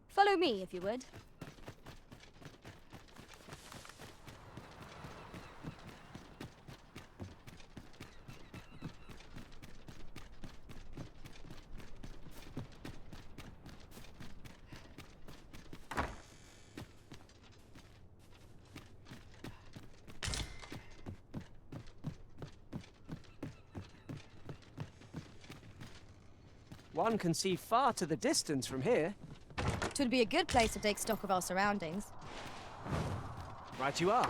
Follow me, if you would. One can see far to the distance from here. It would be a good place to take stock of our surroundings. Right you are.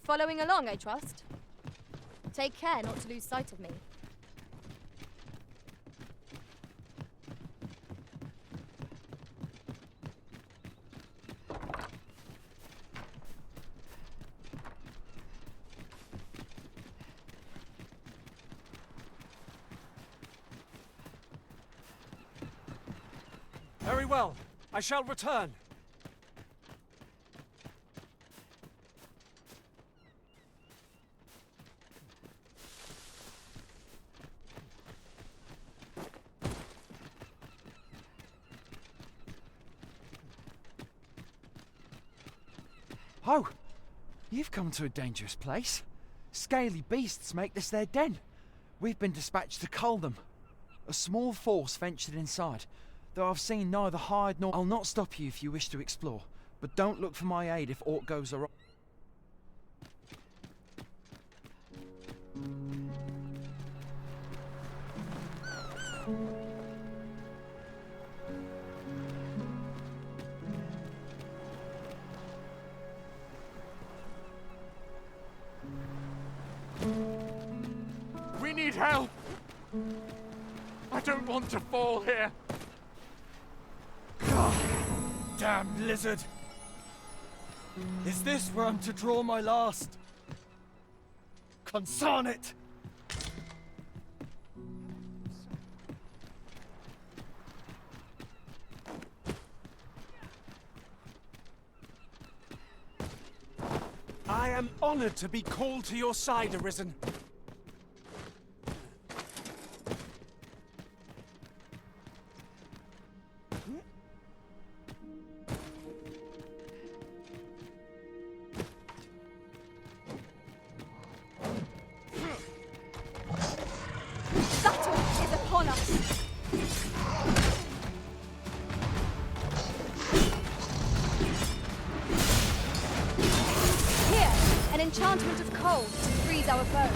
Following along, I trust. Take care not to lose sight of me. Very well. I shall return. Oh, you've come to a dangerous place. Scaly beasts make this their den. We've been dispatched to cull them. A small force ventured inside, though I've seen neither hide nor... I'll not stop you if you wish to explore, but don't look for my aid if aught goes awry. We need help! I don't want to fall here! Damn lizard! Is this where I'm to draw my last? Consarn it! I am honored to be called to your side, Arisen. Battle is upon us! Here, an enchantment of cold to freeze our foes.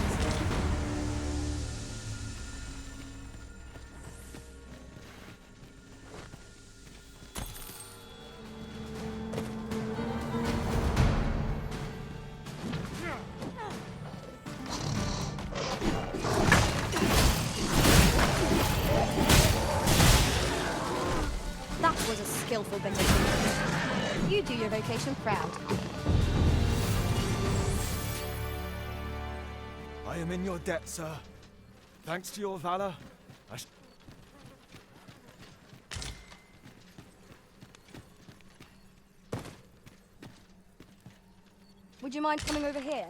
That was a skillful bit of... You do your vocation proud. I am in your debt, sir. Thanks to your valor, Would you mind coming over here?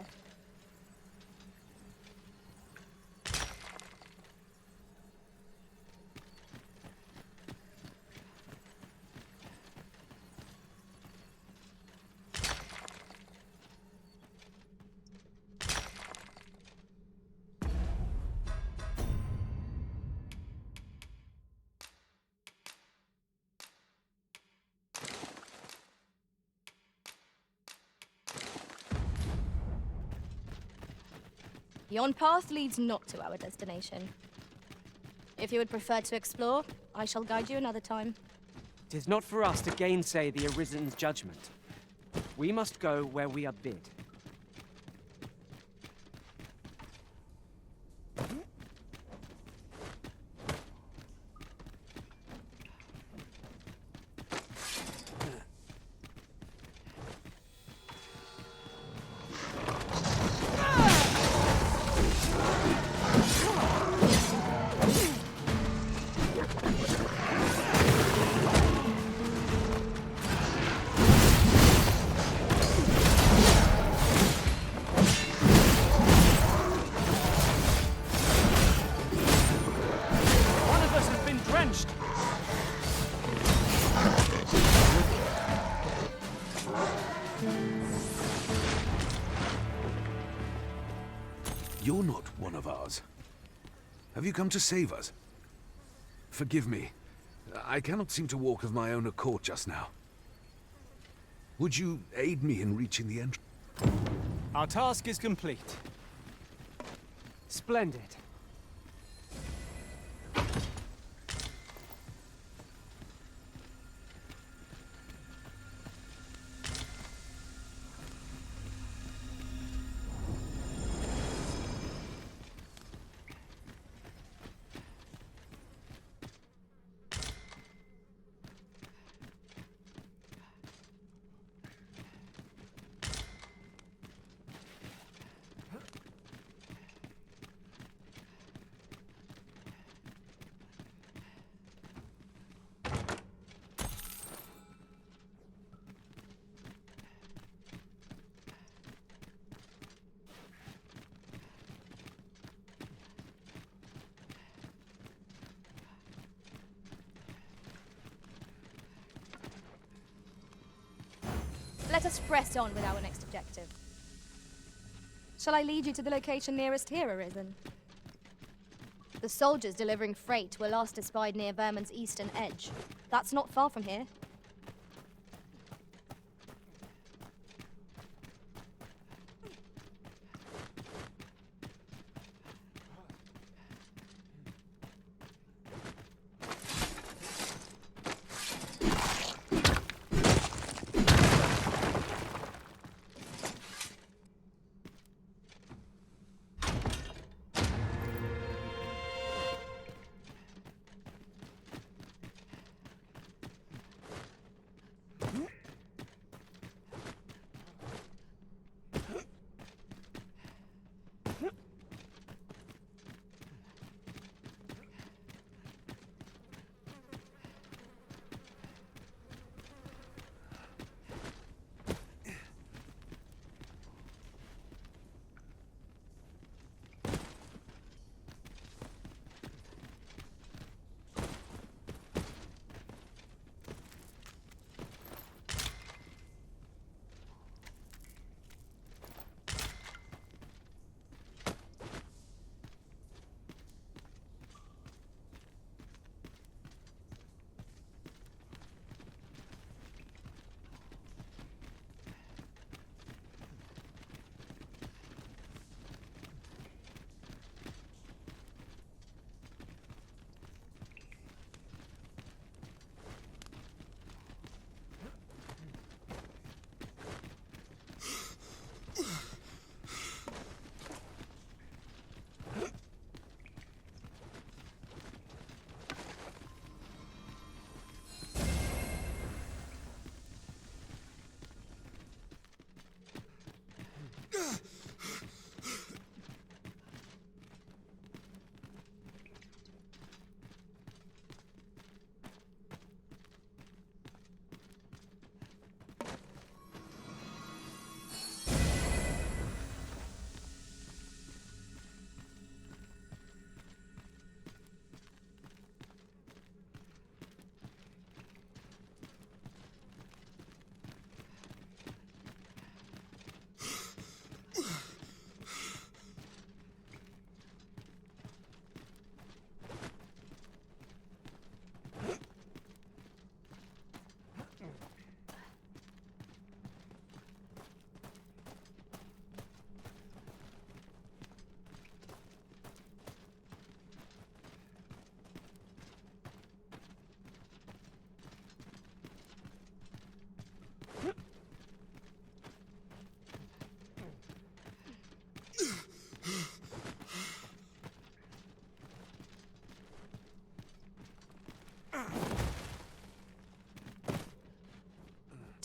Yon path leads not to our destination. If you would prefer to explore, I shall guide you another time. 'Tis not for us to gainsay the Arisen's judgment. We must go where we are bid. entrenched! You're not one of ours. Have you come to save us? Forgive me. I cannot seem to walk of my own accord just now. Would you aid me in reaching the entrance? Our task is complete. Splendid. Let us press on with our next objective. Shall I lead you to the location nearest here, Arisen? The soldiers delivering freight were last espied near Vermin's eastern edge. That's not far from here.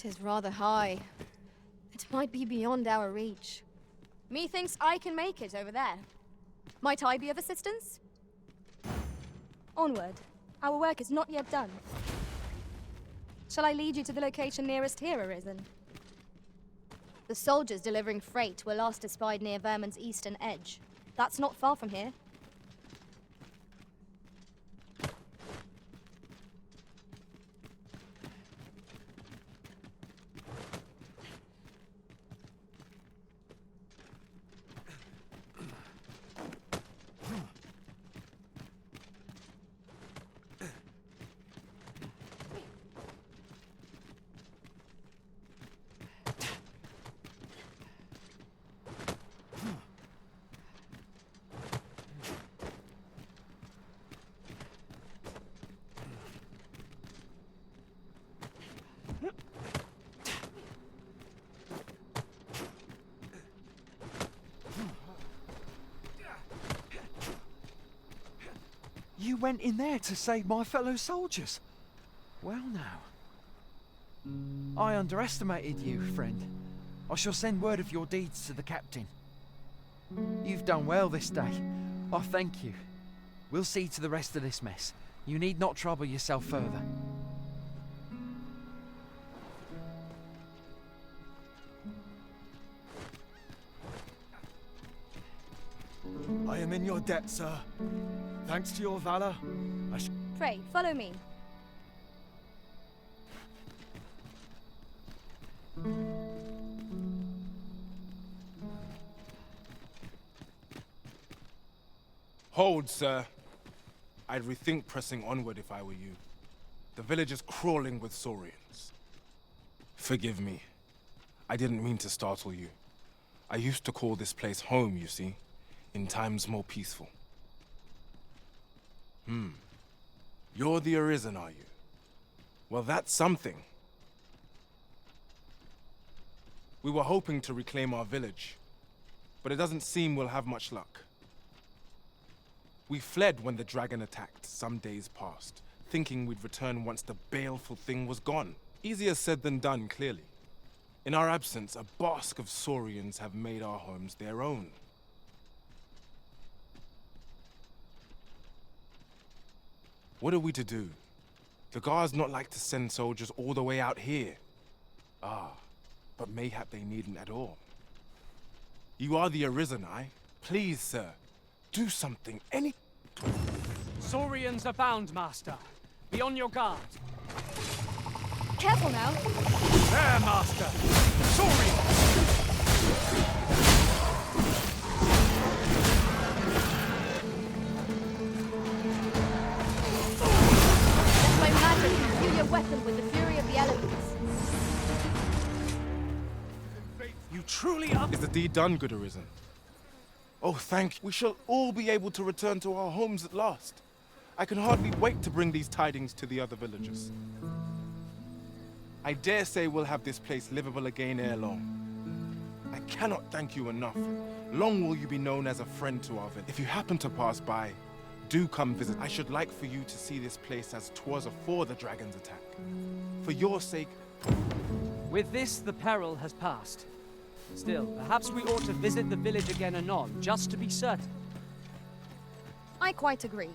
Tis rather high. It might be beyond our reach. Methinks I can make it over there. Might I be of assistance? Onward. Our work is not yet done. Shall I lead you to the location nearest here, Arisen? The soldiers delivering freight were last espied near Vermin's eastern edge. That's not far from here. You went in there to save my fellow soldiers. Well now. I underestimated you, friend. I shall send word of your deeds to the captain. You've done well this day. I thank you. We'll see to the rest of this mess. You need not trouble yourself further. I am in your debt, sir. Thanks to your valor, Pray, follow me. Hold, sir. I'd rethink pressing onward if I were you. The village is crawling with saurians. Forgive me. I didn't mean to startle you. I used to call this place home, you see, in times more peaceful. You're the Arisen, are you? Well, that's something. We were hoping to reclaim our village, but it doesn't seem we'll have much luck. We fled when the dragon attacked some days past, thinking we'd return once the baleful thing was gone. Easier said than done, clearly. In our absence, a bask of saurians have made our homes their own. What are we to do? The guards not like to send soldiers all the way out here. But mayhap they needn't at all. You are the Arisen, Please, sir, do something, Saurians abound, Master. Be on your guard. Careful now. There, Master! Saurians! Let my magic imbue your weapon with the fury of the elements. You truly are... Is the deed done, good Arisen? Oh, thank you. We shall all be able to return to our homes at last. I can hardly wait to bring these tidings to the other villagers. I dare say we'll have this place livable again ere long. I cannot thank you enough. Long will you be known as a friend to our village. If you happen to pass by, do come visit. I should like for you to see this place as 'twas afore the dragon's attack. For your sake... With this, the peril has passed. Still, perhaps we ought to visit the village again anon, just to be certain. I quite agree.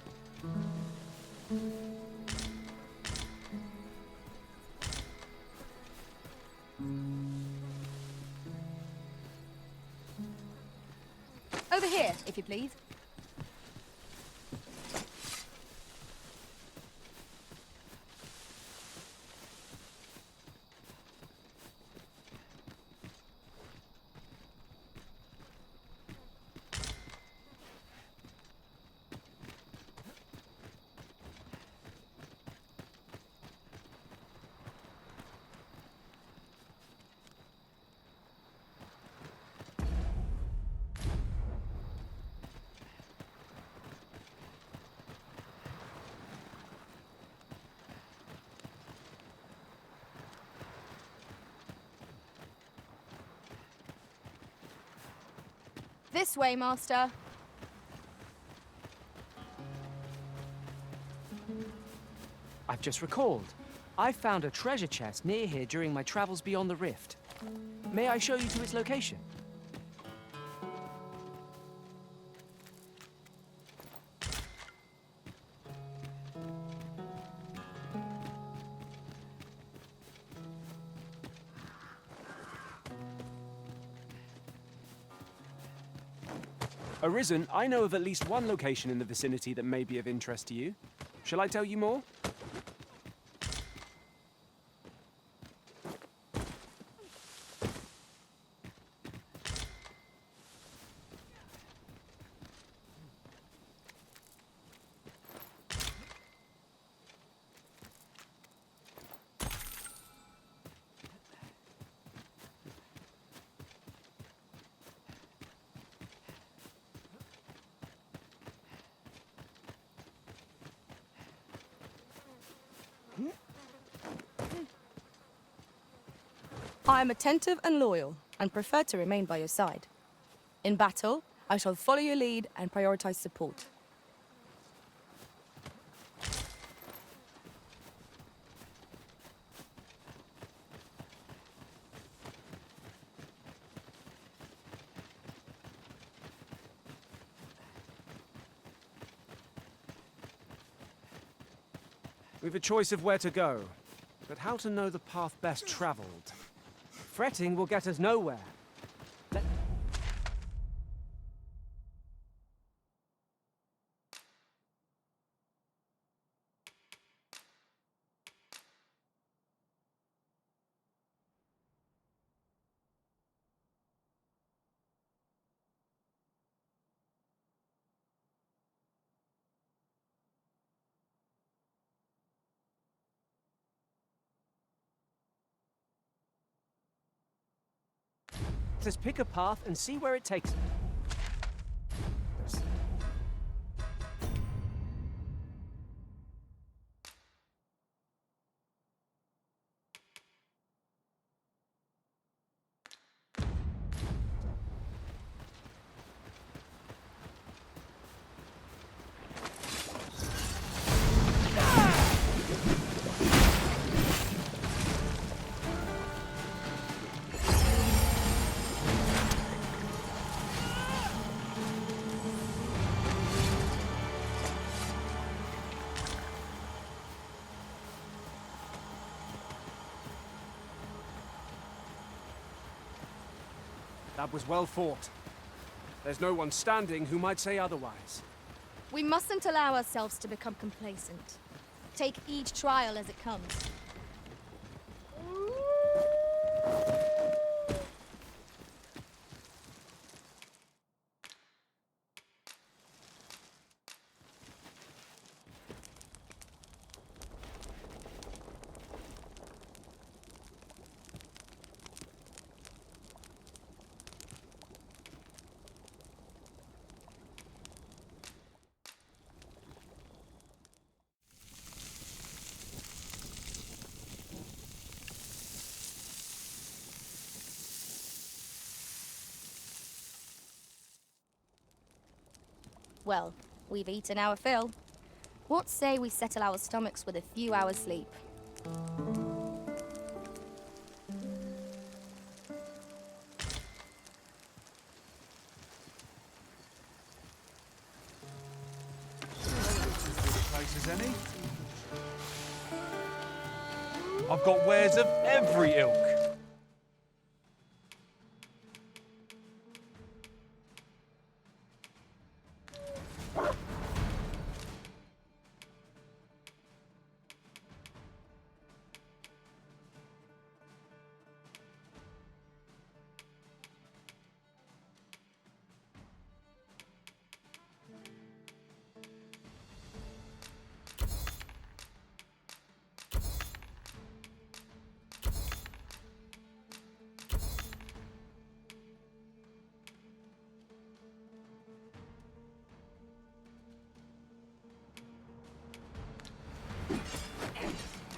Over here, if you please. This way, Master. I've just recalled. I found a treasure chest near here during my travels beyond the rift. May I show you to its location? Arisen, I know of at least one location in the vicinity that may be of interest to you. Shall I tell you more? I am attentive and loyal, and prefer to remain by your side. In battle, I shall follow your lead and prioritize support. We've a choice of where to go, but how to know the path best traveled? Fretting will get us nowhere. Let's pick a path and see where it takes us. That was well fought. There's no one standing who might say otherwise. We mustn't allow ourselves to become complacent. Take each trial as it comes. Well, we've eaten our fill. What say we settle our stomachs with a few hours sleep? Place as any. I've got wares of every ilk.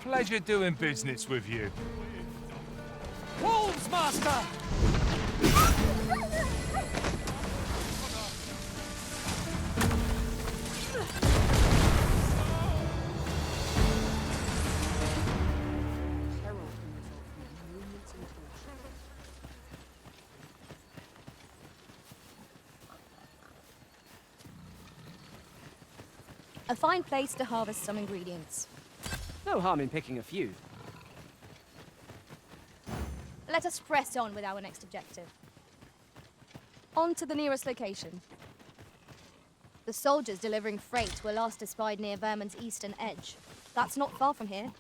Pleasure doing business with you. Wolves, Master! A fine place to harvest some ingredients. No harm in picking a few. Let us press on with our next objective. On to the nearest location. The soldiers delivering freight were last espied near Vermin's eastern edge. That's not far from here.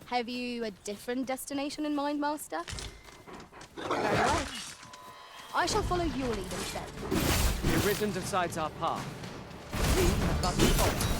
Have you a different destination in mind, Master? Very well. I shall follow your lead instead. The Arisen decides our path. We have got to follow.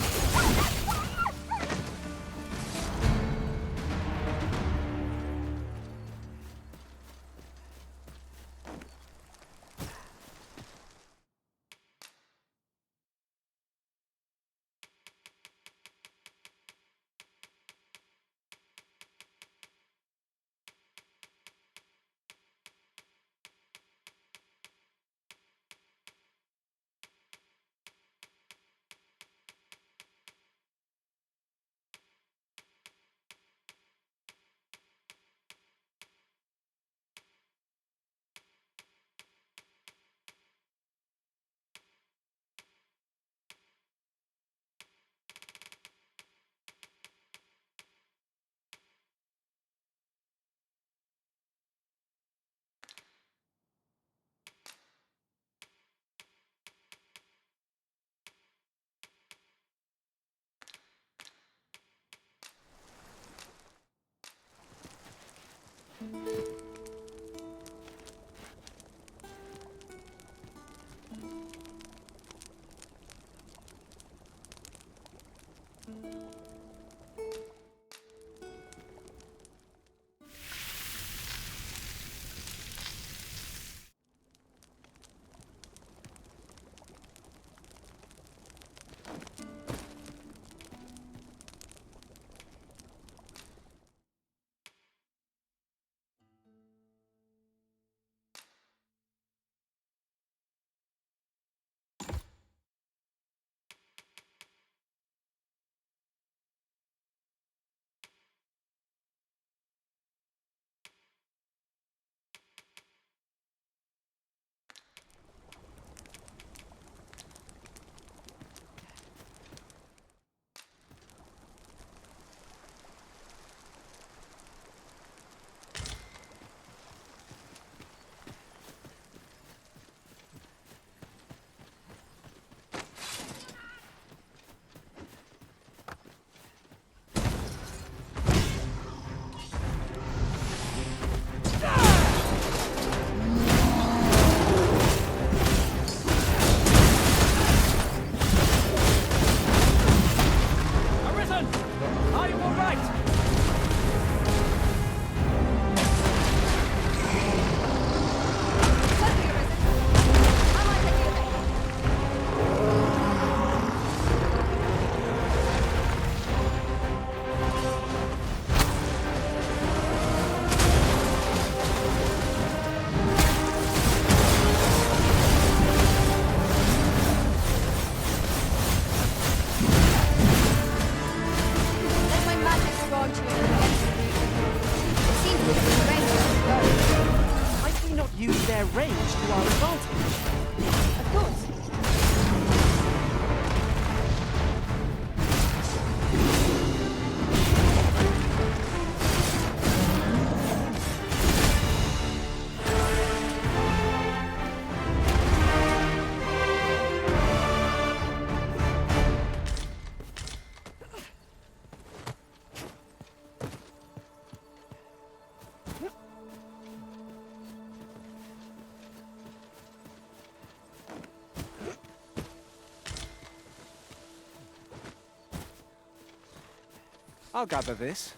I'll gather this.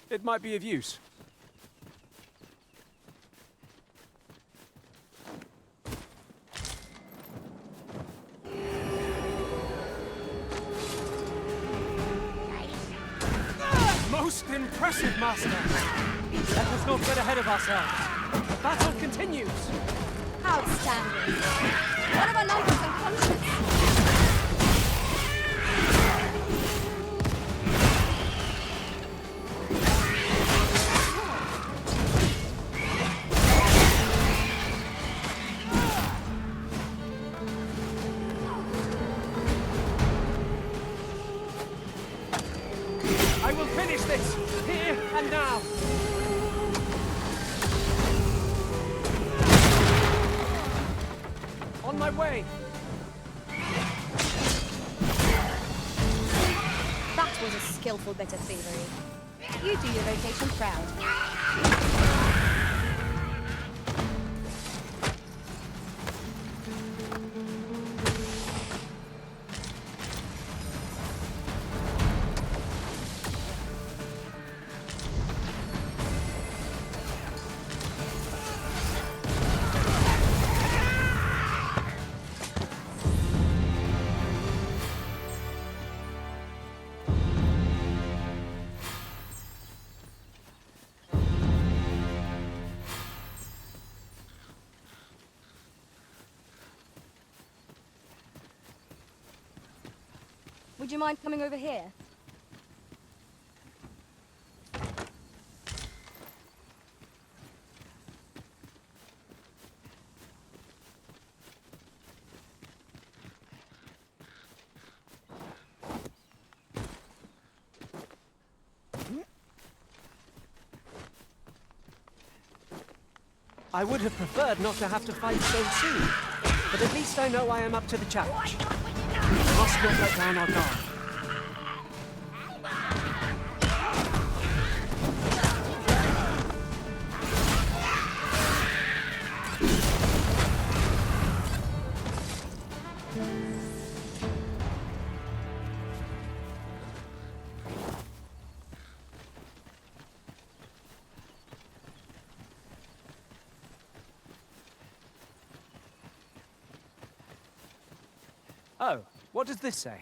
It might be of use. Most impressive, Master! Let us not get ahead of ourselves. The battle continues! Outstanding. What of our numbers and conscience? I will finish this, here and now! On my way! That was a skillful bit of thievery. You do your vocation proud. Would you mind coming over here? I would have preferred not to have to fight so soon, but at least I know I am up to the challenge. We must not let down our guard. Oh, what does this say?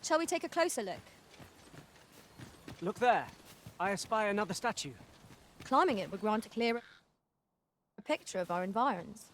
Shall we take a closer look? Look there. I espy another statue. Climbing it would grant a clearer picture of our environs.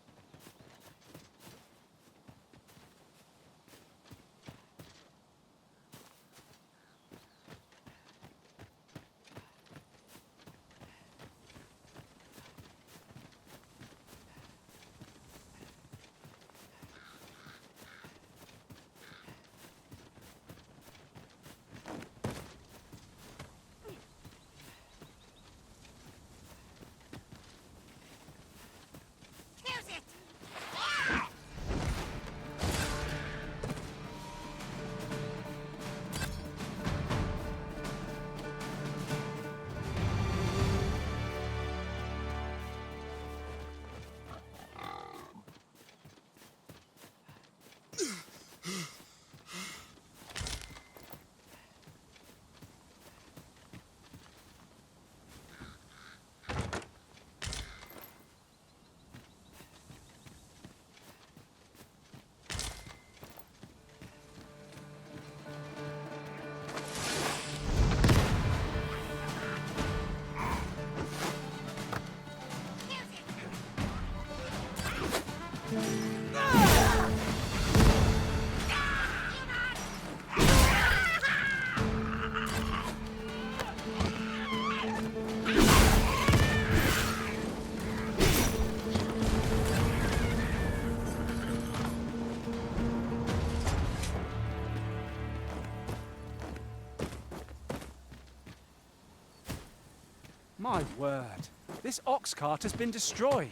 My word. This ox cart has been destroyed.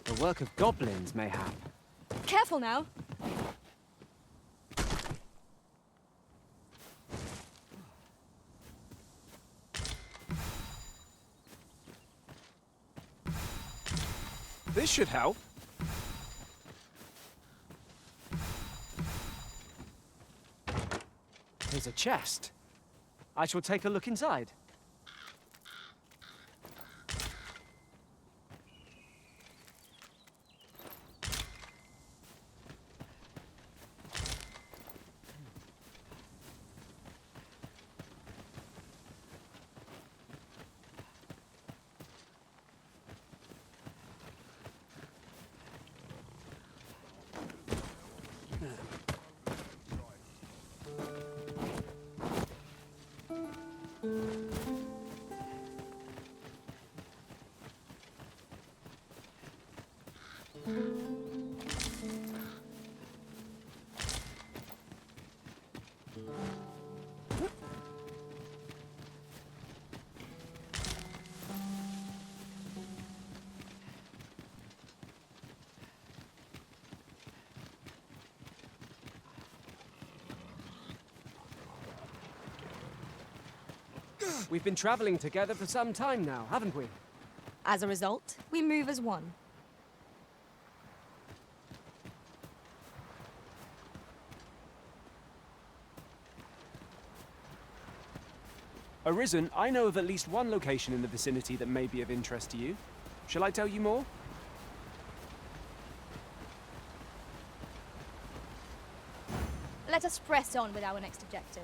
The work of goblins, mayhap. Careful now! This should help. There's a chest. I shall take a look inside. We've been traveling together for some time now, haven't we? As a result, we move as one. Arisen, I know of at least one location in the vicinity that may be of interest to you. Shall I tell you more? Let us press on with our next objective.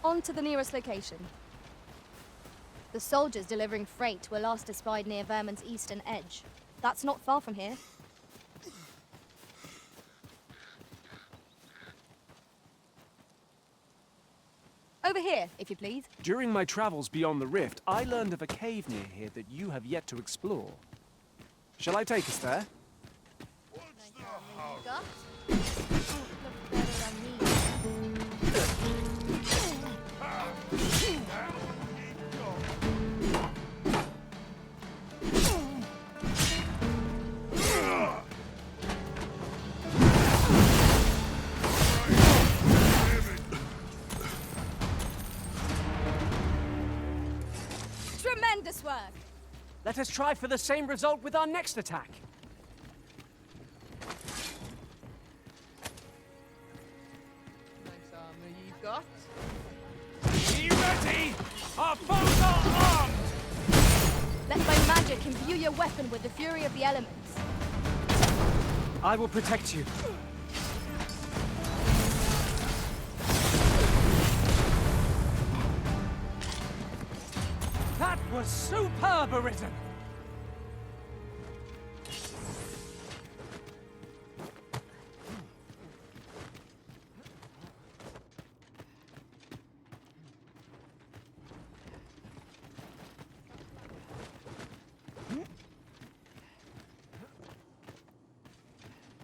On to the nearest location. The soldiers delivering freight were last espied near Vermin's eastern edge. That's not far from here. Over here, if you please. During my travels beyond the rift, I learned of a cave near here that you have yet to explore. Shall I take us there? Tremendous work! Let us try for the same result with our next attack. Nice armor you've got. Be ready! Our foes are armed! Let my magic imbue your weapon with the fury of the elements. I will protect you. was superb, Arisen!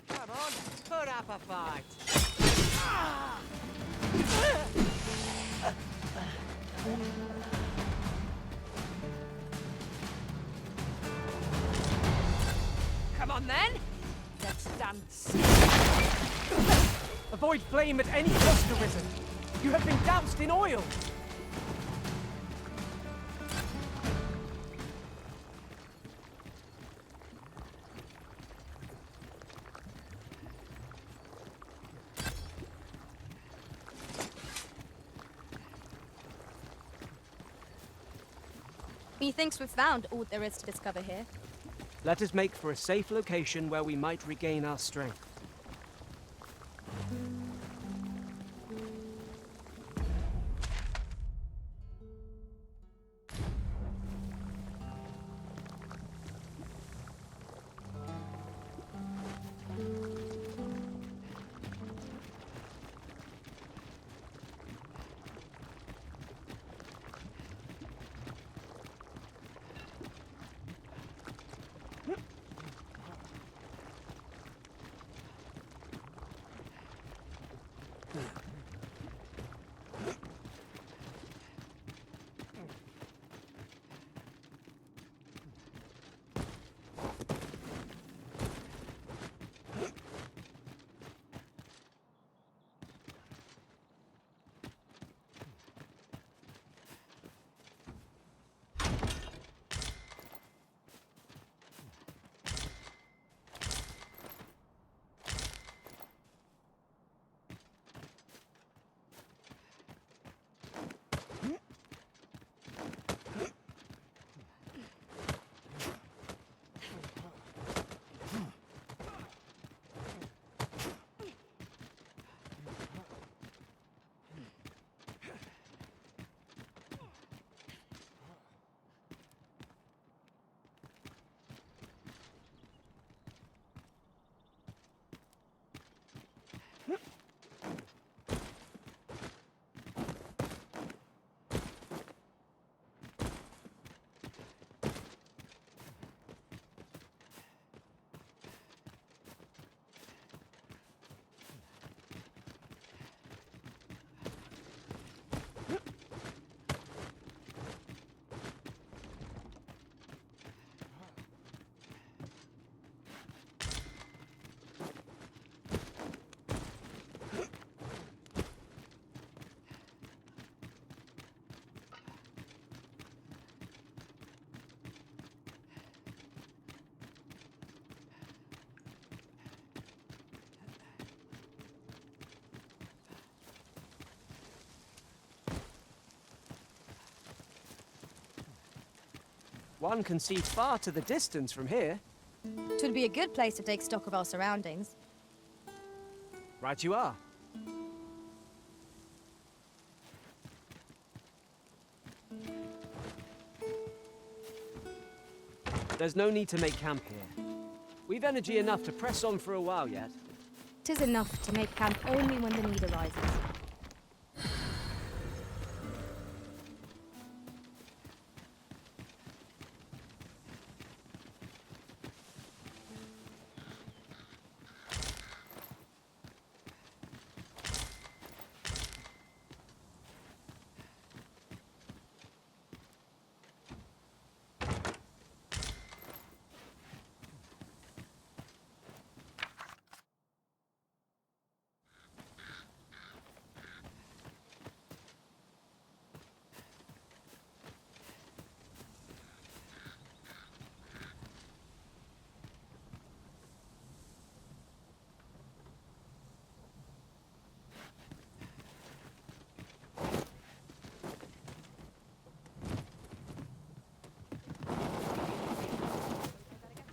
Come on, put up a fight! Come on then! Let's dance! Avoid flame at any cost, Arisen! You have been doused in oil! Methinks we've found all there is to discover here. Let us make for a safe location where we might regain our strength. One can see far to the distance from here. Twould be a good place to take stock of our surroundings. Right you are. There's no need to make camp here. We've energy enough to press on for a while yet. 'Tis enough to make camp only when the need arises.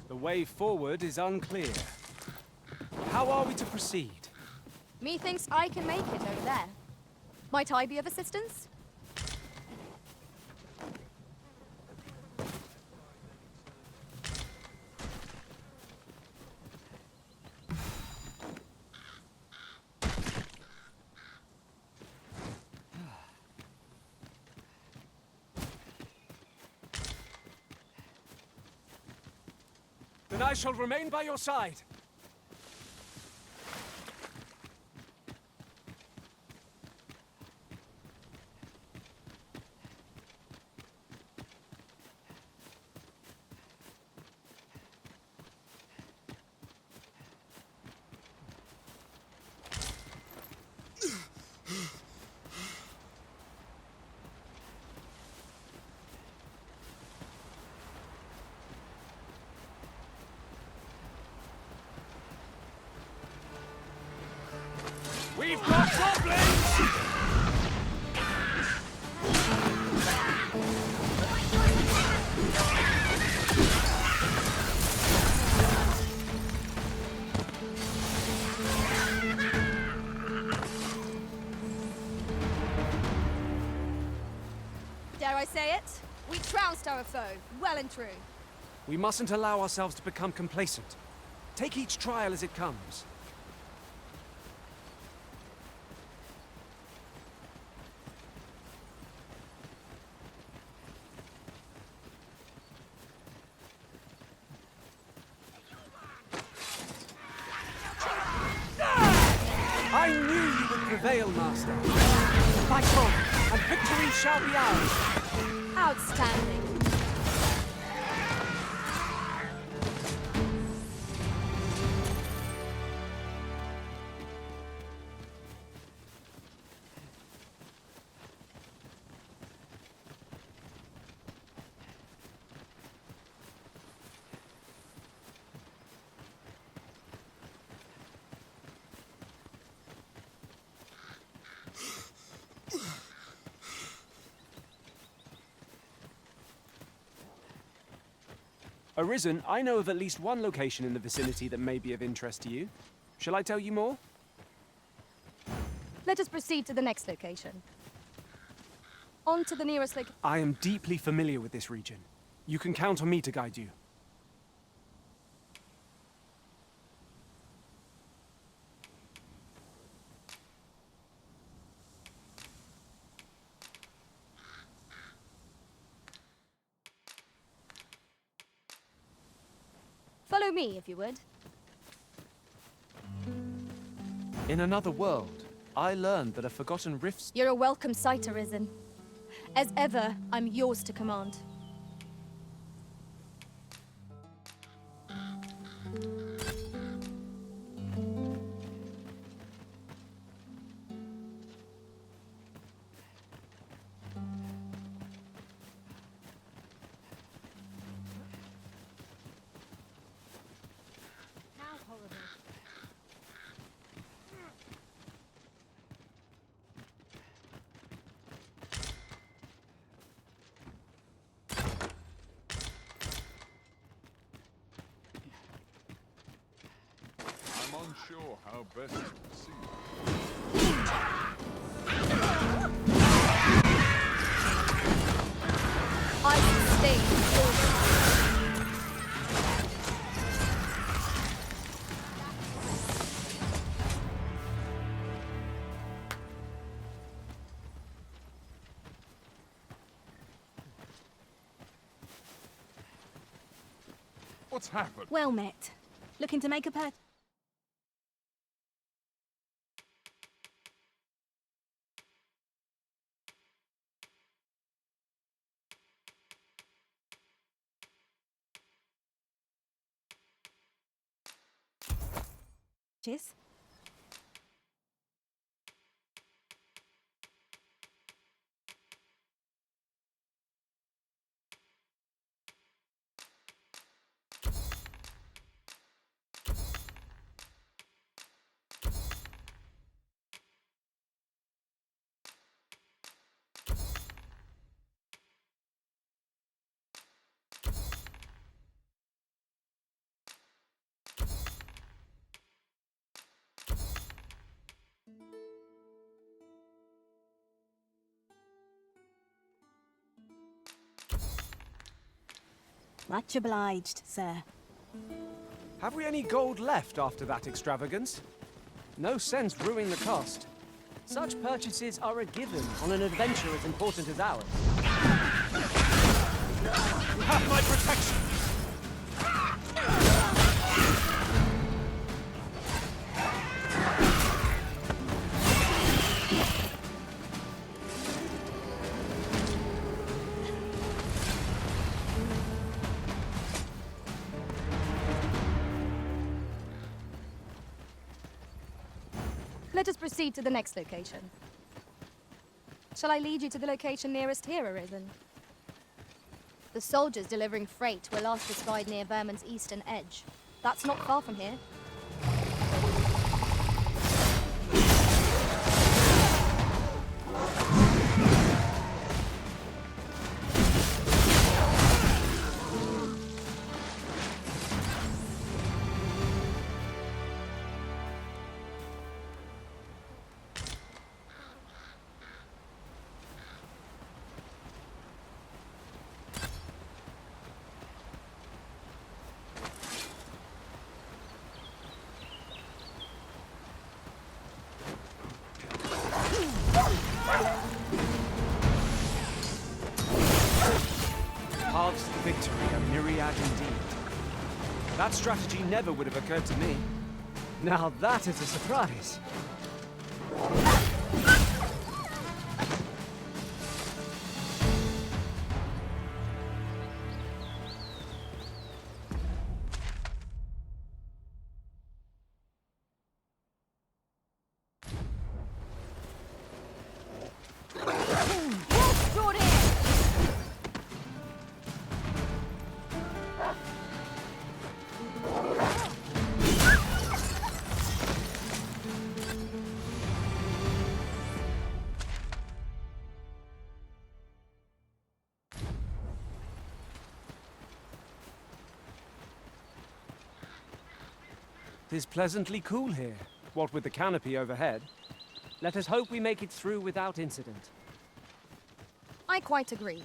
The way forward is unclear. How are we to proceed? Methinks I can make it over there. Might I be of assistance? and I shall remain by your side. We've got goblins! Dare I say it? We trounced our foe, well and true. We mustn't allow ourselves to become complacent. Take each trial as it comes. I knew you would prevail, Master. Fight on, and victory shall be ours. Outstanding. Arisen, I know of at least one location in the vicinity that may be of interest to you. Shall I tell you more? Let us proceed to the next location. On to the nearest location. I am deeply familiar with this region. You can count on me to guide you. Follow me, if you would. In another world, I learned that a forgotten rift... You're a welcome sight, Arisen. As ever, I'm yours to command. I'm unsure how best to proceed. I sustain orders. What's happened? Well met. Looking to make a purchase? Cheers. Much obliged, sir. Have we any gold left after that extravagance? No sense ruining the cost. Such purchases are a given on an adventure as important as ours. You have my protection! Let us proceed to the next location. Shall I lead you to the location nearest here, Arisen? The soldiers delivering freight were last descried near Vermin's eastern edge. That's not far from here. Paths to victory are myriad indeed. That strategy never would have occurred to me. Now that is a surprise. Tis pleasantly cool here, what with the canopy overhead. Let us hope we make it through without incident. I quite agree.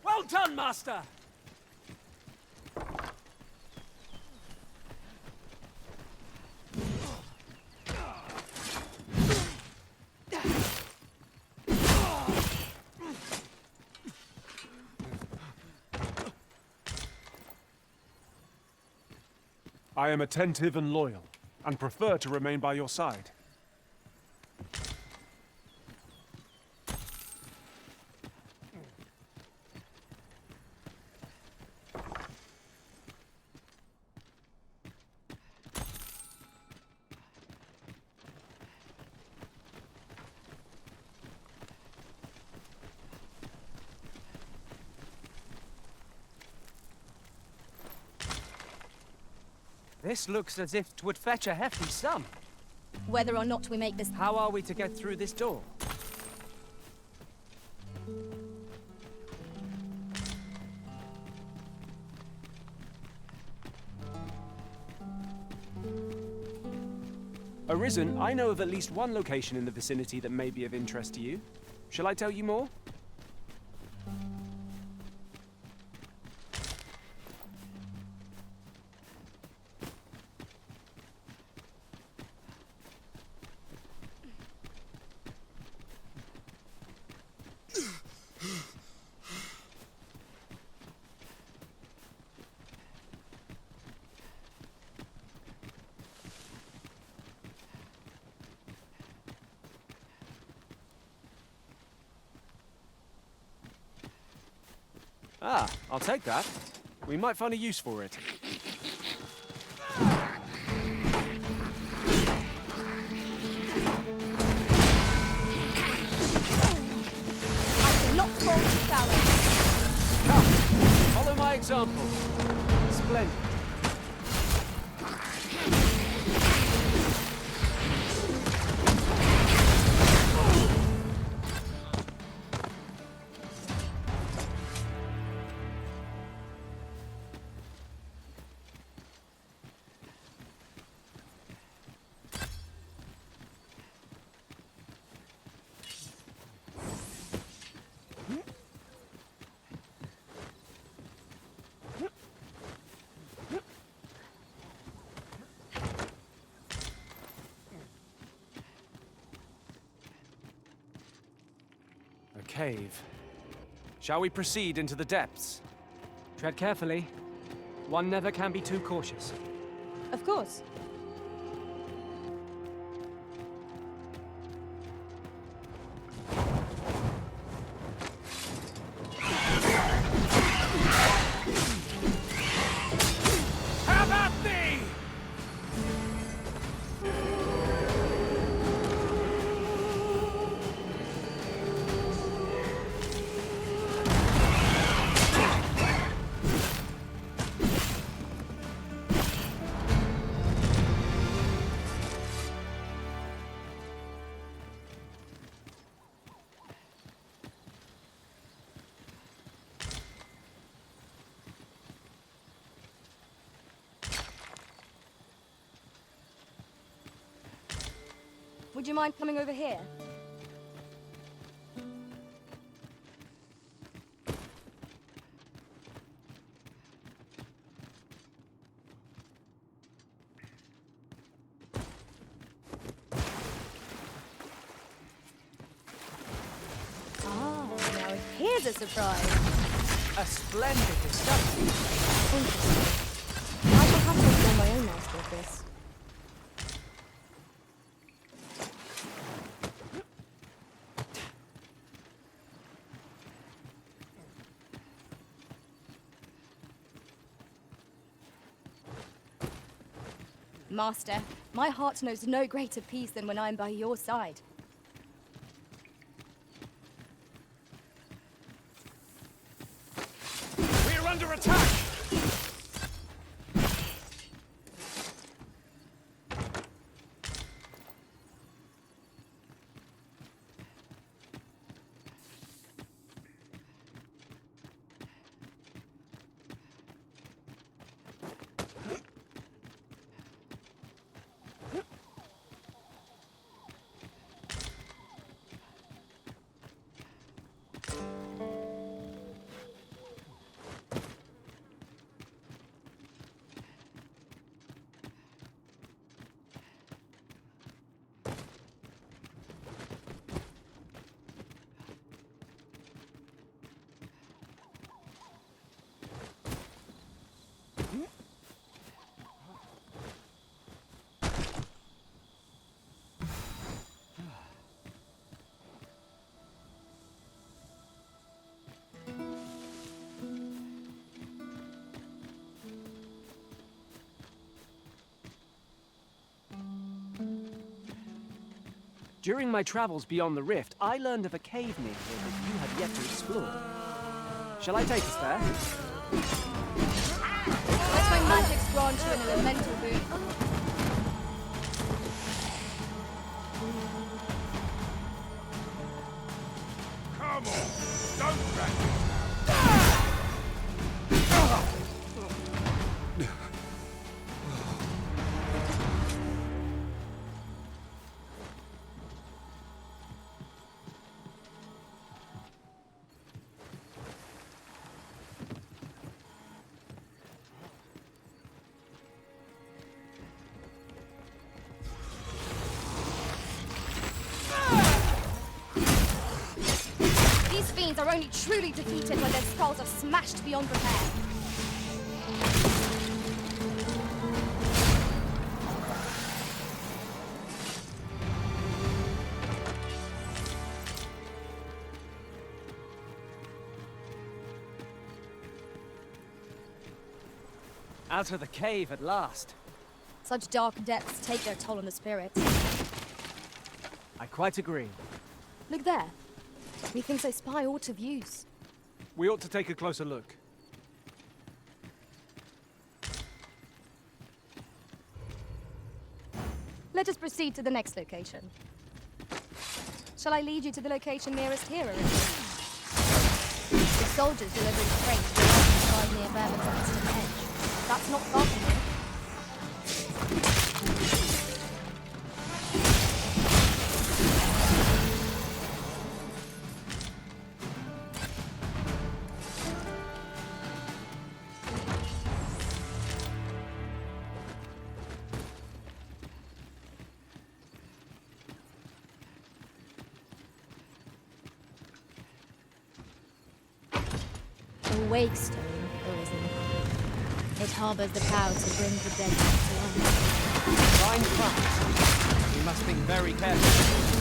Well done, Master! I am attentive and loyal, and prefer to remain by your side. This looks as if 'twould fetch a hefty sum. Whether or not we make this... How are we to get through this door? Arisen, I know of at least one location in the vicinity that may be of interest to you. Shall I tell you more? Ah, I'll take that. We might find a use for it. I cannot fall to Pharaoh. Come, follow my example. Splendid. cave. Shall we proceed into the depths? Tread carefully. One never can be too cautious. Of course. Have at thee! Would you mind coming over here? Ah, now here's a surprise. A splendid discovery. Interesting. I shall have to explore my own master of this. Master, my heart knows no greater peace than when I am by your side. We're under attack! During my travels beyond the rift, I learned of a cave near here that you have yet to explore. Shall I take us there? Let my magics grant you an elemental boon. Come on! Don't drag me! These fiends are only truly defeated when their skulls are smashed beyond repair. Out of the cave at last. Such dark depths take their toll on the spirit. I quite agree. Look there. Methinks I spy aught of use. We ought to take a closer look. Let us proceed to the next location. Shall I lead you to the location nearest here, Erweckten? The soldiers delivering freight to the side near Berufung's edge. That's not far from here. wakestone, arisen. It harbors the power to bring the dead back to life. Fine craft. We must think very carefully.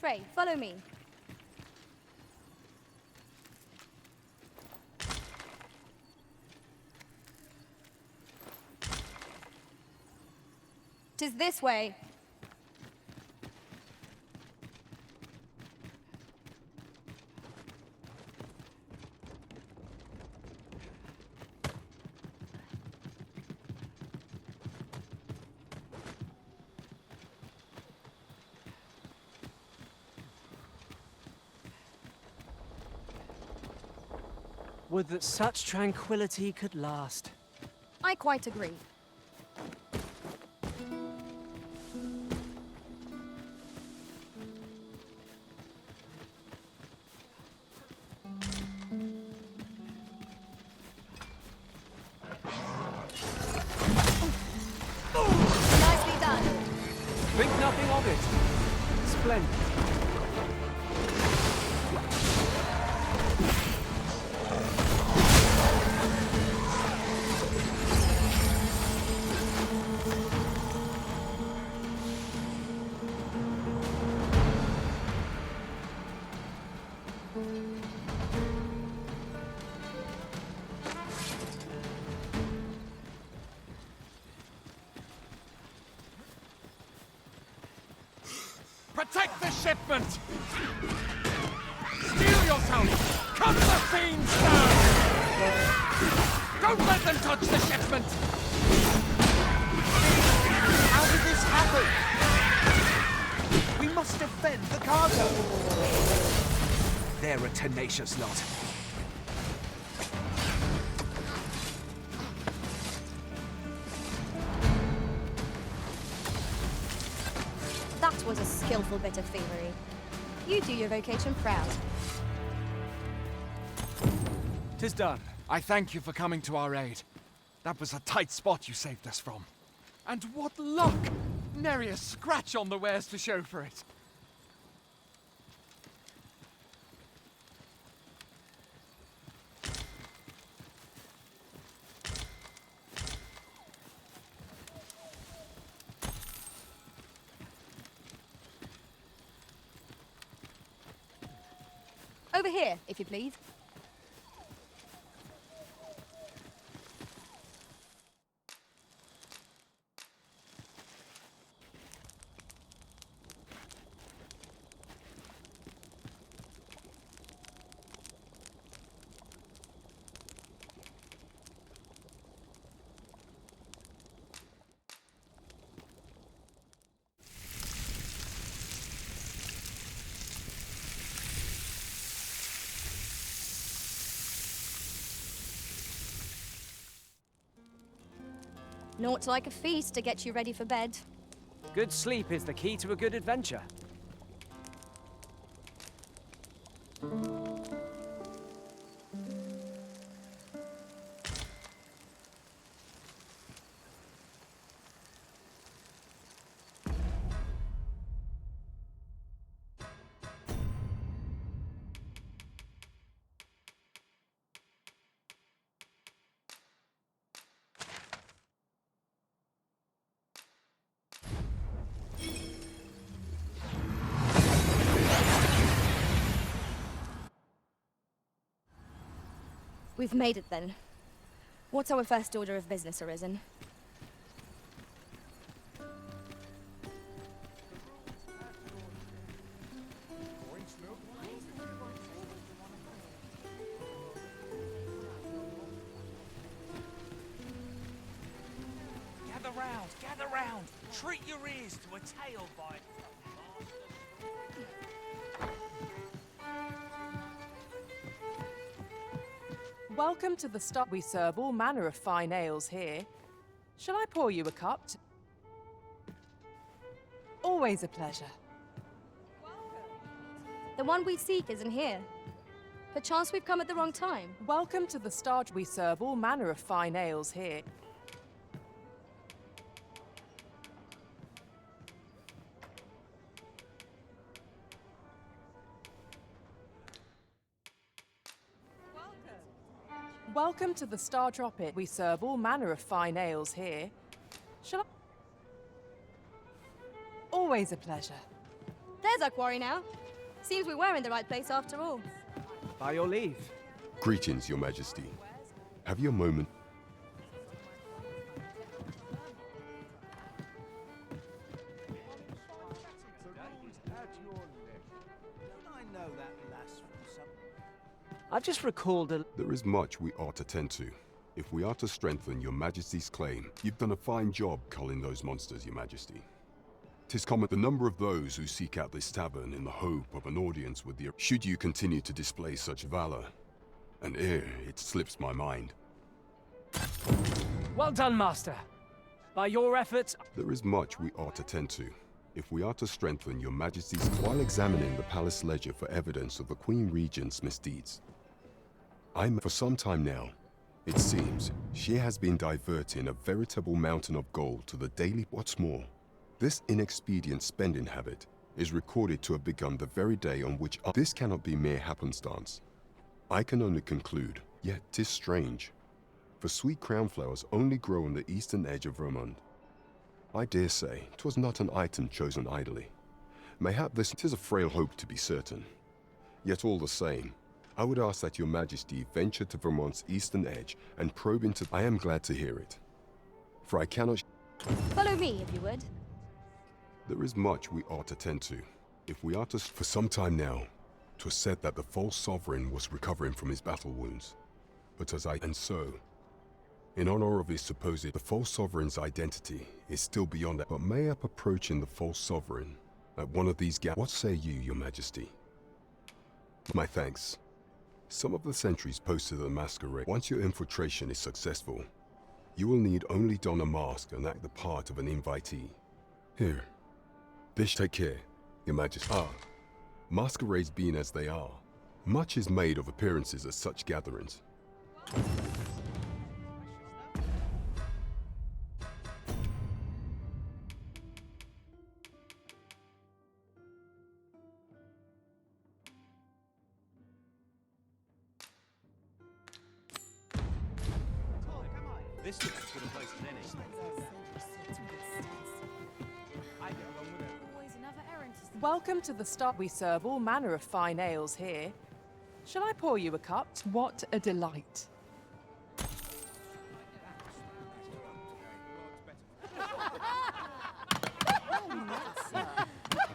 Pray, follow me. "'Tis this way. Would that such tranquility could last. I quite agree. Nicely done. Think nothing of it. Splendid. Protect the shipment! Steel yourself! Cut the fiends down! Don't let them touch the shipment! How did this happen? We must defend the cargo. They're a tenacious lot. That was a skillful bit of thievery. You do your vocation proud. 'Tis done. I thank you for coming to our aid. That was a tight spot you saved us from. And what luck! Nary a scratch on the wares to show for it. Over here, if you please. Naught like a feast to get you ready for bed. Good sleep is the key to a good adventure. We've made it then. What's our first order of business, Arisen? Gather round, gather round. Treat your ears to a tail bite. Welcome to the stop. We serve all manner of fine ales here. Shall I pour you a cup? Always a pleasure. The one we seek isn't here. Perchance we've come at the wrong time. Welcome to the Star. We serve all manner of fine ales here. Welcome to the Star Tropic. We serve all manner of fine ales here. Shall I? Always a pleasure. There's our quarry now. Seems we were in the right place after all. By your leave. Greetings, Your Majesty. Have you a moment? I've just recalled a... There is much we ought to tend to. If we are to strengthen Your Majesty's claim, you've done a fine job culling those monsters, Your Majesty. 'Tis common the number of those who seek out this tavern in the hope of an audience with the... Should you continue to display such valor, and ere it slips my mind. Well done, Master. By your efforts... There is much we ought to tend to. If we are to strengthen Your Majesty's... While examining the palace ledger for evidence of the Queen Regent's misdeeds, for some time now, it seems, she has been diverting a veritable mountain of gold to the daily... What's more, this inexpedient spending habit is recorded to have begun the very day on which... This cannot be mere happenstance. I can only conclude, yet 'tis strange, for sweet crownflowers only grow on the eastern edge of Vermont. I dare say 'twas not an item chosen idly. Mayhap this... 'Tis a frail hope to be certain. Yet all the same, I would ask that Your Majesty venture to Vermont's eastern edge and probe into... I am glad to hear it, for I cannot... Follow me, if you would. There is much we ought to tend to. If we are to... For some time now, 'twas said that the false sovereign was recovering from his battle wounds. But as I... And so, in honor of his supposed... The false sovereign's identity is still beyond that. But mayhap approaching the false sovereign at one of these What say you, Your Majesty? My thanks. Some of the sentries posted at the masquerade. Once your infiltration is successful, you will need only don a mask and act the part of an invitee. Here. This take care, Your Majesty. Masquerades being as they are, much is made of appearances at such gatherings. This looks as good a place as any. Welcome to the Star. We serve all manner of fine ales here. Shall I pour you a cup? What a delight.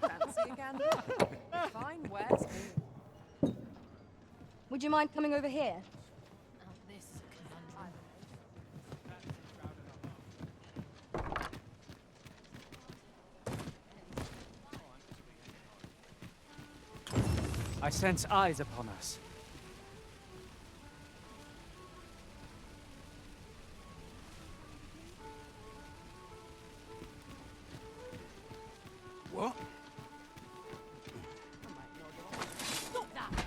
Fancy a gander? Fine wares. Would you mind coming over here? I sense eyes upon us. What? Stop that!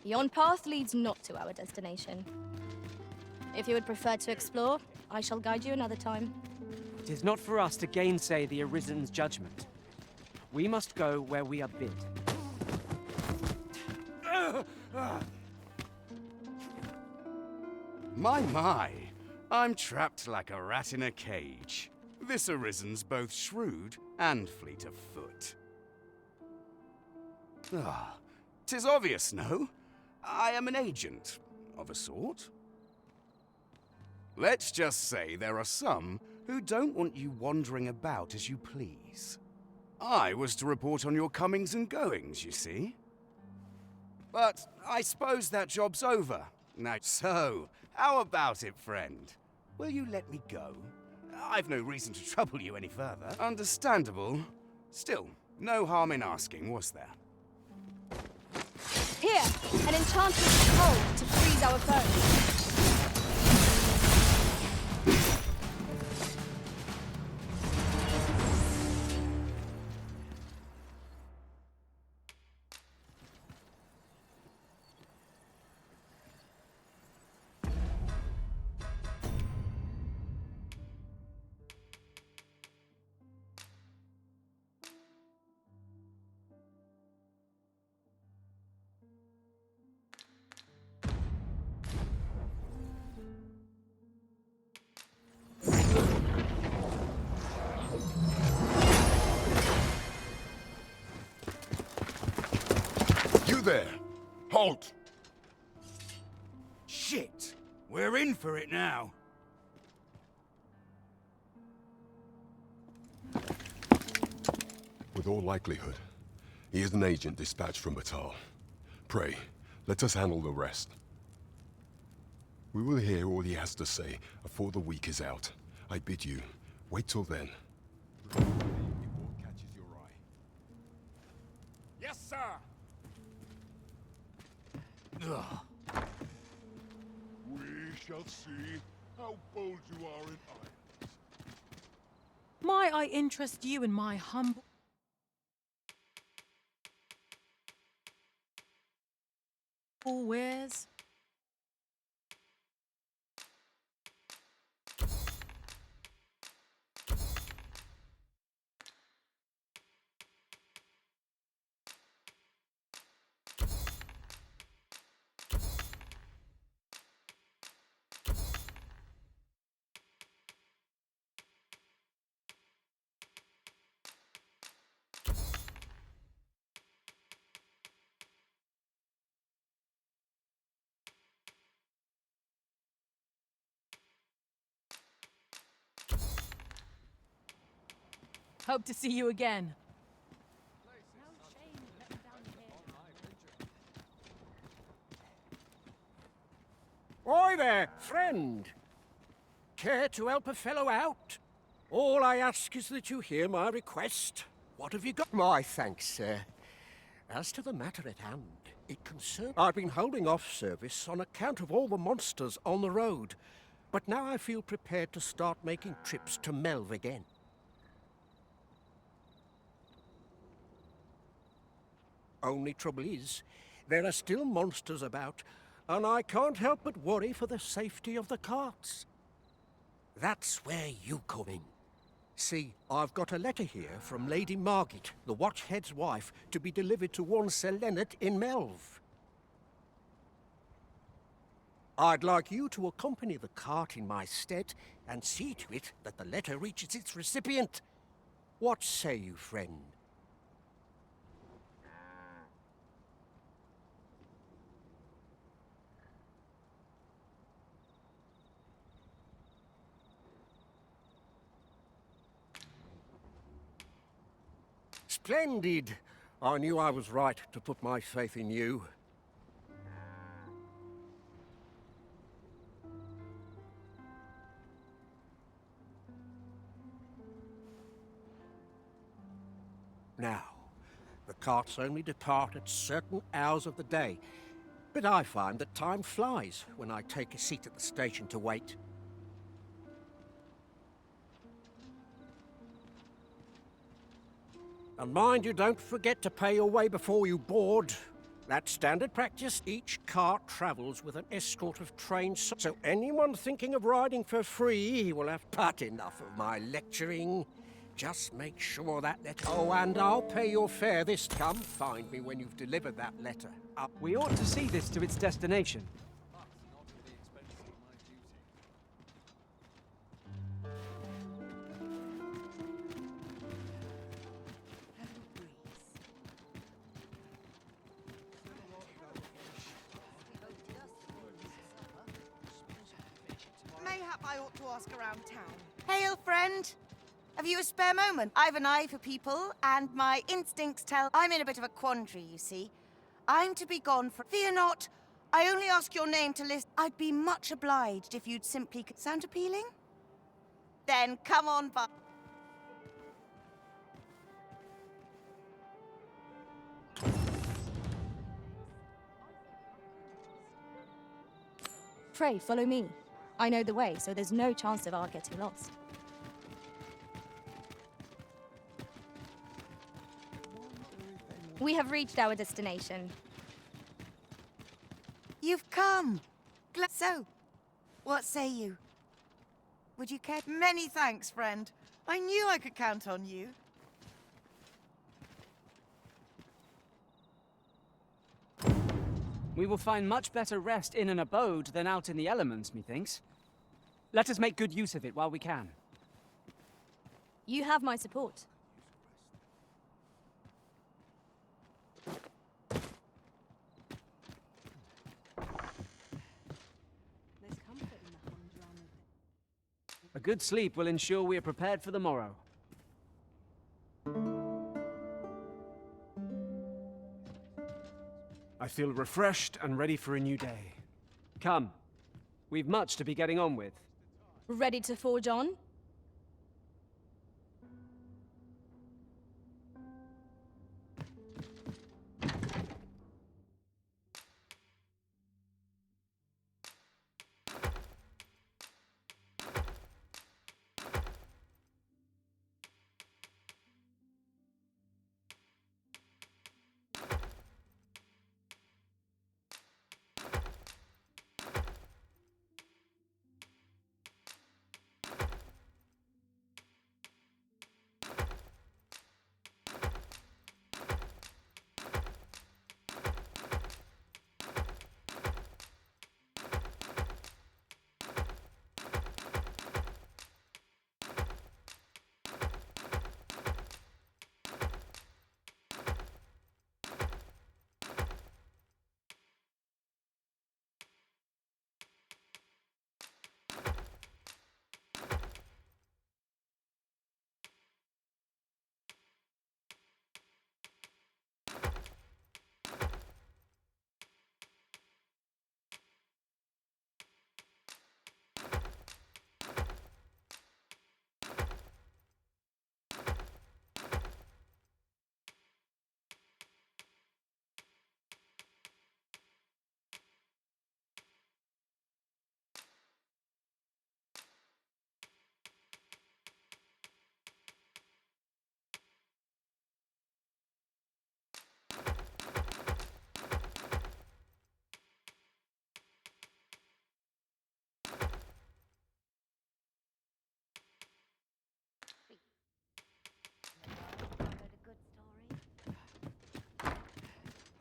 Yon path leads not to our destination. If you would prefer to explore, I shall guide you another time. It is not for us to gainsay the Arisen's judgment. We must go where we are bid. My, I'm trapped like a rat in a cage. This Arisen's both shrewd and fleet of foot. 'Tis obvious, no? I am an agent, of a sort. Let's just say there are some who don't want you wandering about as you please. I was to report on your comings and goings, you see. But I suppose that job's over. Now, so, how about it, friend? Will you let me go? I've no reason to trouble you any further. Understandable. Still, no harm in asking, was there? Here, an enchanted scroll to freeze our foes. There! Halt! Shit! We're in for it now. With all likelihood, he is an agent dispatched from Batal. Pray, let us handle the rest. We will hear all he has to say before the week is out. I bid you, wait till then. Before catches your eye. Yes, sir! We shall see how bold you are in irons. Might I interest you in my humble wares? Hope to see you again. Oi there, friend. Care to help a fellow out? All I ask is that you hear my request. What have you got? My thanks, sir. As to the matter at hand, it concerns... I've been holding off service on account of all the monsters on the road, but now I feel prepared to start making trips to Melve again. Only trouble is, there are still monsters about, and I can't help but worry for the safety of the carts. That's where you come in. See, I've got a letter here from Lady Margit, the Watchhead's wife, to be delivered to one Sir Leonard in Melve. I'd like you to accompany the cart in my stead and see to it that the letter reaches its recipient. What say you, friend? Splendid! I knew I was right to put my faith in you. Now, the carts only depart at certain hours of the day, but I find that time flies when I take a seat at the station to wait. And mind you don't forget to pay your way before you board. That's standard practice. Each cart travels with an escort of trained so anyone thinking of riding for free will have but enough of my lecturing. Just make sure that letter... Oh, and I'll pay your fare this time. Find me when you've delivered that letter. We ought to see this to its destination. Mayhap I ought to ask around town. Hail, friend! Have you a spare moment? I've an eye for people, and my instincts tell I'm in a bit of a quandary, you see. I'm to be gone for... Fear not. I only ask your name to list. I'd be much obliged if you'd simply... Sound appealing? Then come on, but... Pray, follow me. I know the way, so there's no chance of our getting lost. We have reached our destination. You've come. So, what say you? Would you care? Many thanks, friend. I knew I could count on you. We will find much better rest in an abode than out in the elements, methinks. Let us make good use of it while we can. You have my support. A good sleep will ensure we are prepared for the morrow. I feel refreshed and ready for a new day. Come. We've much to be getting on with. Ready to forge on?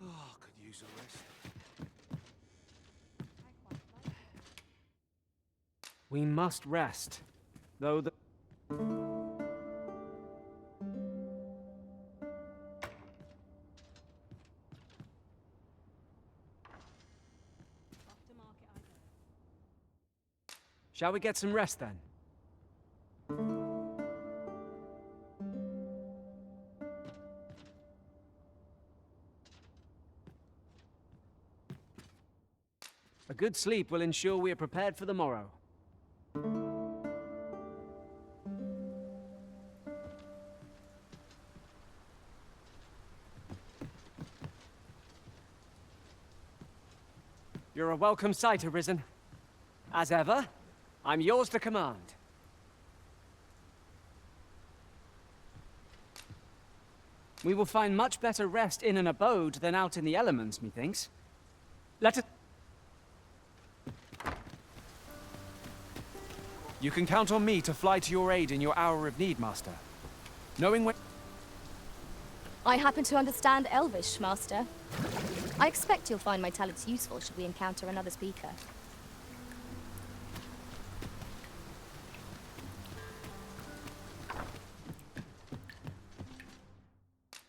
Oh, could use a rest. We must rest, though the... Shall we get some rest then? A good sleep will ensure we are prepared for the morrow. You're a welcome sight, Arisen. As ever, I'm yours to command. We will find much better rest in an abode than out in the elements, methinks. Let us... You can count on me to fly to your aid in your hour of need, Master. Knowing when... I happen to understand Elvish, Master. I expect you'll find my talents useful should we encounter another speaker.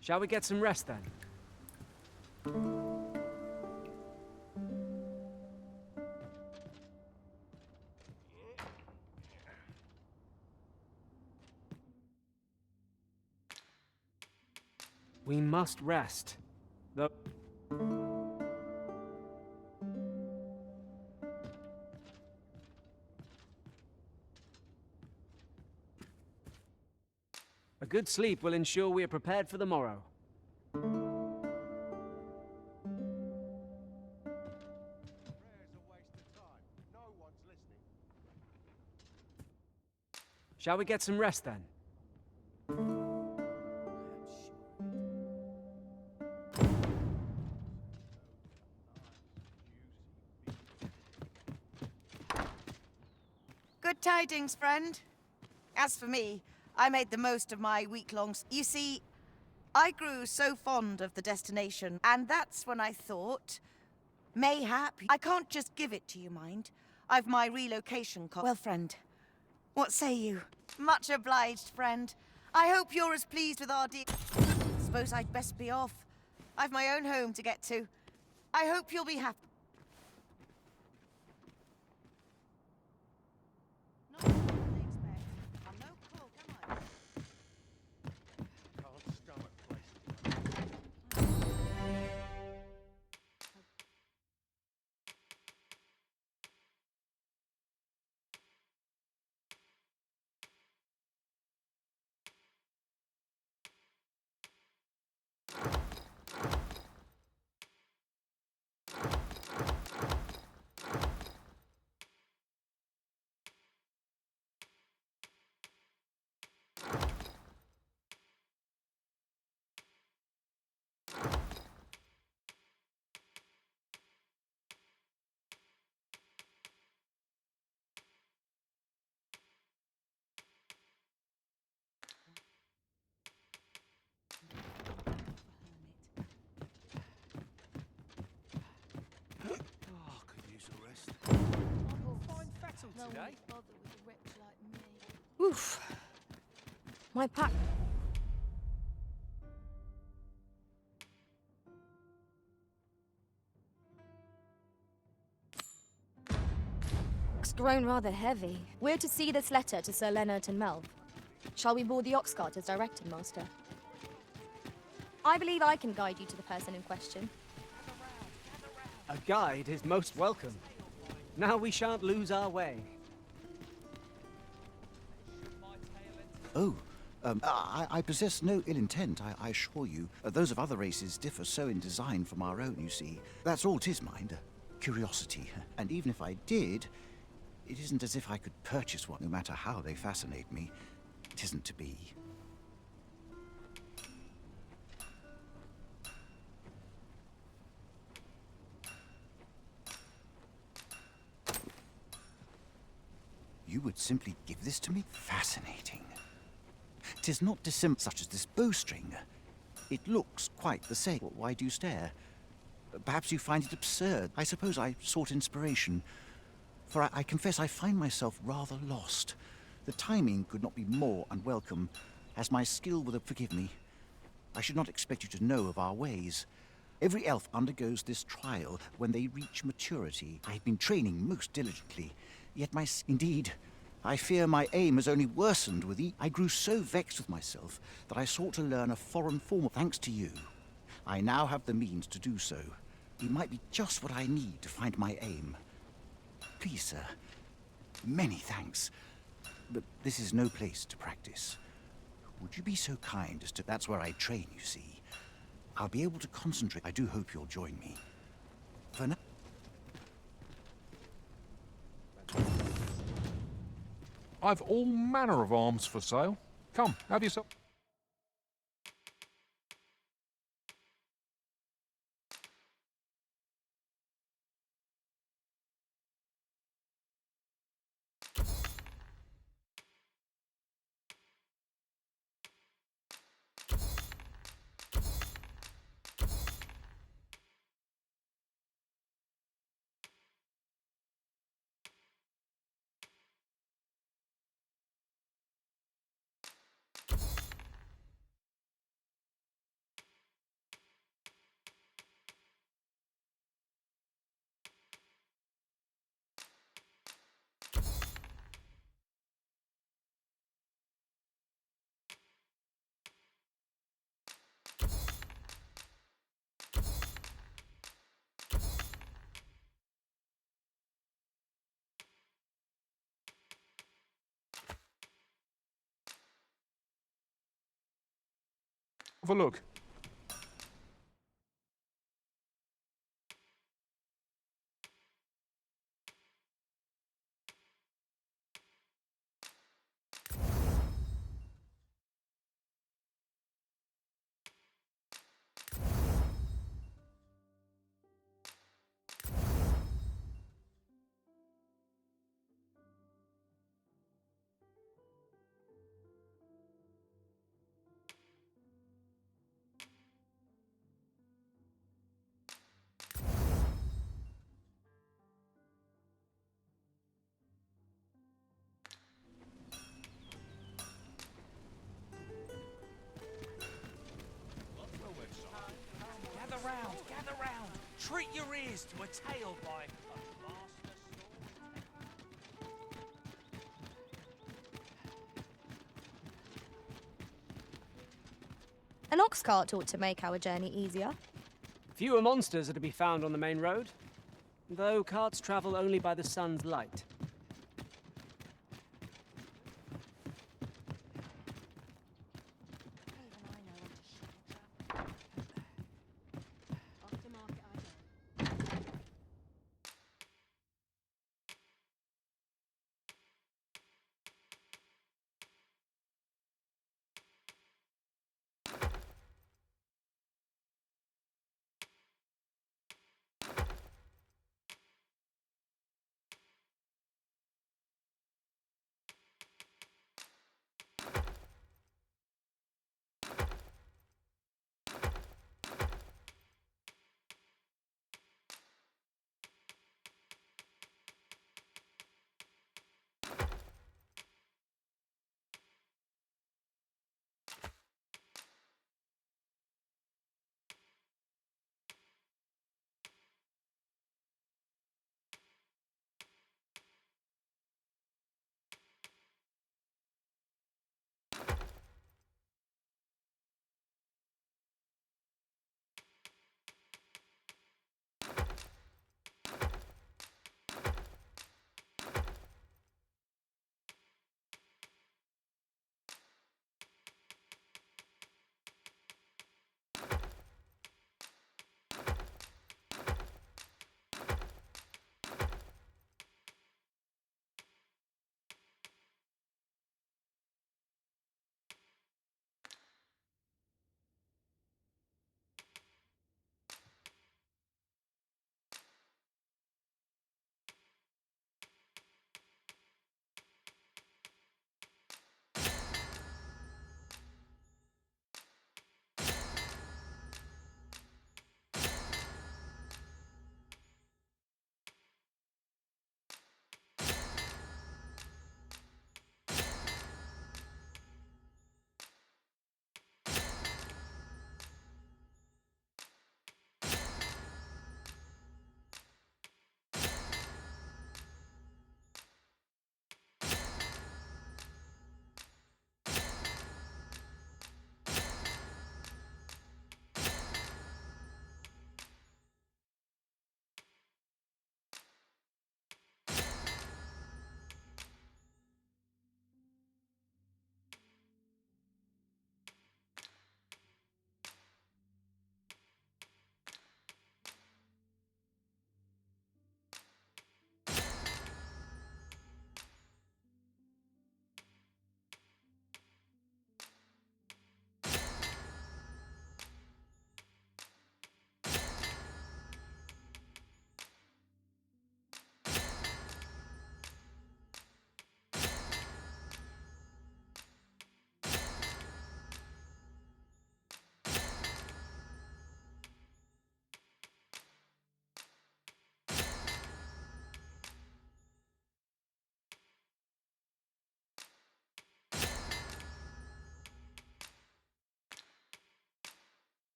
Shall we get some rest then? We must rest. Though... good sleep will ensure we are prepared for the morrow. Shall we get some rest then? Good tidings, friend. As for me, I made the most of my week-long... You see, I grew so fond of the destination, and that's when I thought, mayhap, I can't just give it to you, mind. I've my relocation cost. Well, friend, what say you? Much obliged, friend. I hope you're as pleased with our deal. Suppose I'd best be off. I've my own home to get to. I hope you'll be happy. Oh, could use a rest. Fine fettle today. Oof. My pack. It's grown rather heavy. We're to see this letter to Sir Leonard and Melv. Shall we board the ox cart as directed, Master? I believe I can guide you to the person in question. A guide is most welcome. Now we shan't lose our way. Oh, I possess no ill intent, I assure you. Those of other races differ so in design from our own, you see. That's all 'tis, mind. Curiosity. And even if I did, it isn't as if I could purchase one, no matter how they fascinate me. It isn't to be. You would simply give this to me? Fascinating. 'Tis not dissimilar, such as this bowstring. It looks quite the same. Why do you stare? Perhaps you find it absurd. I suppose I sought inspiration. For I confess I find myself rather lost. The timing could not be more unwelcome, as my skill would have forgive me. I should not expect you to know of our ways. Every elf undergoes this trial when they reach maturity. I have been training most diligently, yet indeed, I fear my aim has only worsened with each. I grew so vexed with myself that I sought to learn a foreign form. Thanks to you, I now have the means to do so. It might be just what I need to find my aim. Please, sir, many thanks, but this is no place to practice. Would you be so kind as to... That's where I train, you see. I'll be able to concentrate. I do hope you'll join me. For now... I've all manner of arms for sale. Come, have yourself... Have a look. Gather round. Treat your ears to a tale by a master An ox cart ought to make our journey easier. Fewer monsters are to be found on the main road, though carts travel only by the sun's light.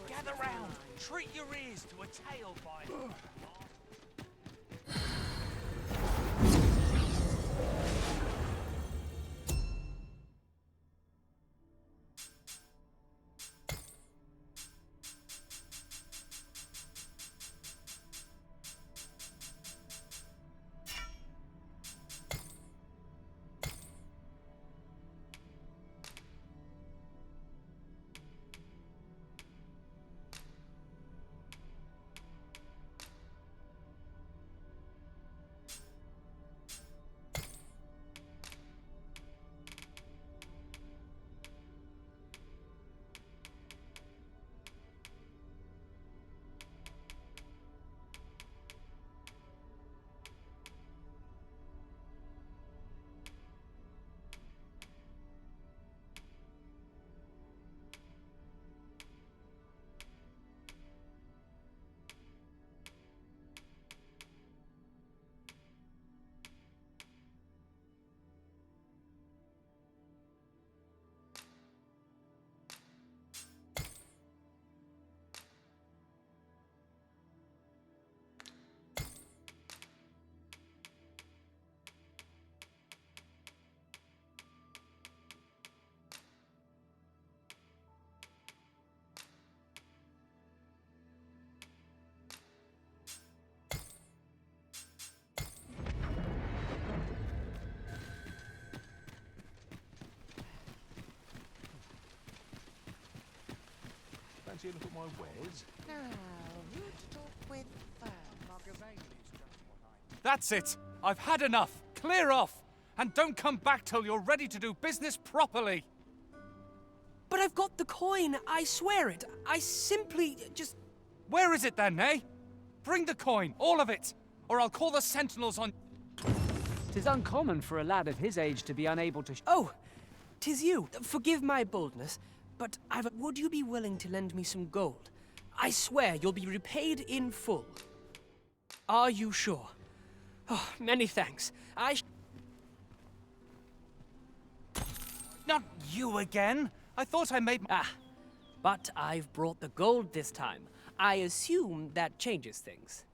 gather round. Treat your ears to a tale by fancy a look at my wares? Now, you talk with That's it! I've had enough! Clear off! And don't come back till you're ready to do business properly! But I've got the coin, I swear it. I simply just... Where is it then, eh? Bring the coin, all of it, or I'll call the sentinels on... 'Tis uncommon for a lad of his age to be unable to... Oh, 'tis you. Forgive my boldness, but would you be willing to lend me some gold? I swear you'll be repaid in full. Are you sure? Oh, many thanks. Not you again! I thought I made... But I've brought the gold this time. I assume that changes things.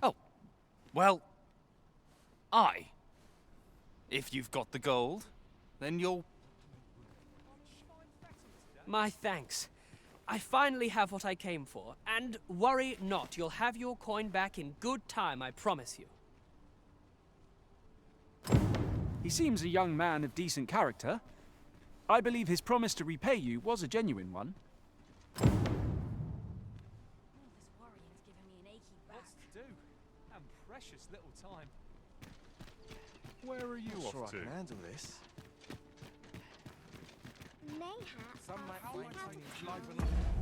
Oh, well, if you've got the gold, then you'll... My thanks. I finally have what I came for, and worry not, you'll have your coin back in good time, I promise you. He seems a young man of decent character. I believe his promise to repay you was a genuine one. All this worrying's giving me an achy back. What's to do? And precious little time. Where are you off to? I can handle this. Mayhap. Some might find I need live